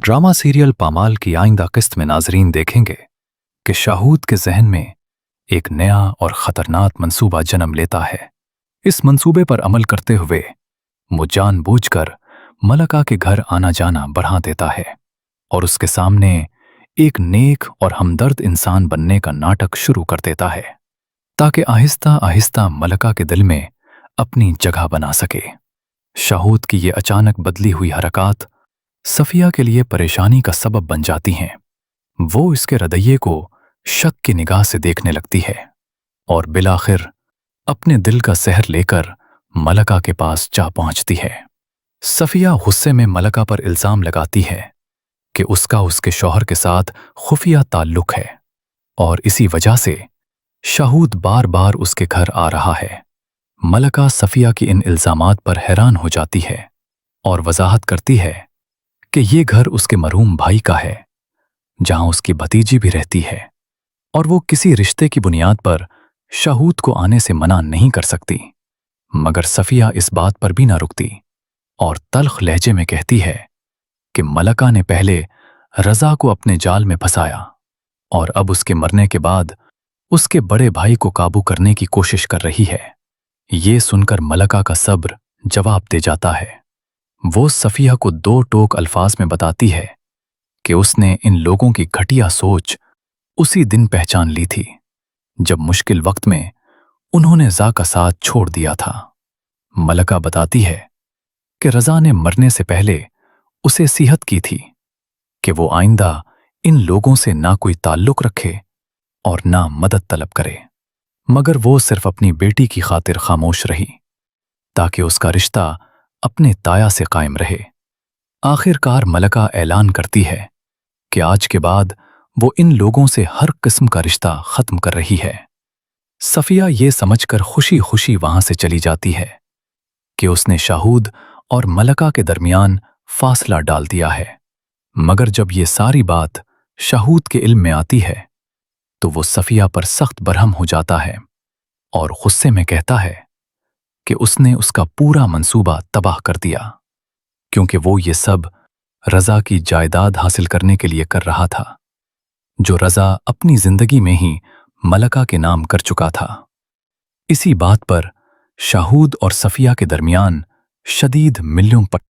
Drama serial पामाल की आइंदा किस्त में नाजरीन देखेंगे कि शाहूद के जहन में एक नया और ख़तरनाक मंसूबा जन्म लेता है। इस मंसूबे पर अमल करते हुए वो जानबूझकर मलका के घर आना जाना बढ़ा देता है और उसके सामने एक नेक और हमदर्द इंसान बनने का नाटक शुरू कर देता है ताकि आहिस्ता आहिस्ता मलका के दिल में अपनी जगह बना सके। शाहूद की ये अचानक बदली हुई हरकत सफिया के लिए परेशानी का सबब बन जाती हैं। वो इसके रवैये को शक की निगाह से देखने लगती है और बिलाखिर अपने दिल का जहर लेकर मलका के पास जा पहुंचती है। सफिया गुस्से में मलका पर इल्जाम लगाती है कि उसका उसके शौहर के साथ खुफिया ताल्लुक है और इसी वजह से शाहूद बार बार उसके घर आ रहा है। मलका सफिया की इन इल्जामात पर हैरान हो जाती है और वजाहत करती है कि ये घर उसके मरहूम भाई का है जहां उसकी भतीजी भी रहती है और वो किसी रिश्ते की बुनियाद पर शाहूद को आने से मना नहीं कर सकती। मगर सफिया इस बात पर भी ना रुकती और तल्ख लहजे में कहती है कि मलका ने पहले रजा को अपने जाल में फंसाया और अब उसके मरने के बाद उसके बड़े भाई को काबू करने की कोशिश कर रही है। ये सुनकर मलका का सब्र जवाब दे जाता है। वो सफिया को दो टोक अल्फाज में बताती है कि उसने इन लोगों की घटिया सोच उसी दिन पहचान ली थी जब मुश्किल वक्त में उन्होंने ज़ा का साथ छोड़ दिया था। मलका बताती है कि रजा ने मरने से पहले उसे सीहत की थी कि वो आइंदा इन लोगों से ना कोई ताल्लुक रखे और ना मदद तलब करे, मगर वो सिर्फ अपनी बेटी की खातिर खामोश रही ताकि उसका रिश्ता अपने ताया से कायम रहे। आखिरकार मलका ऐलान करती है कि आज के बाद वो इन लोगों से हर किस्म का रिश्ता खत्म कर रही है। सफिया ये समझकर खुशी खुशी वहां से चली जाती है कि उसने शाहूद और मलका के दरमियान फासला डाल दिया है। मगर जब ये सारी बात शाहूद के इल्म में आती है तो वो सफिया पर सख्त बरहम हो जाता है और गुस्से में कहता है कि उसने उसका पूरा मंसूबा तबाह कर दिया क्योंकि वो ये सब रजा की जायदाद हासिल करने के लिए कर रहा था जो रजा अपनी जिंदगी में ही मलका के नाम कर चुका था। इसी बात पर शाहूद और सफिया के दरमियान शदीद मिल्यों पर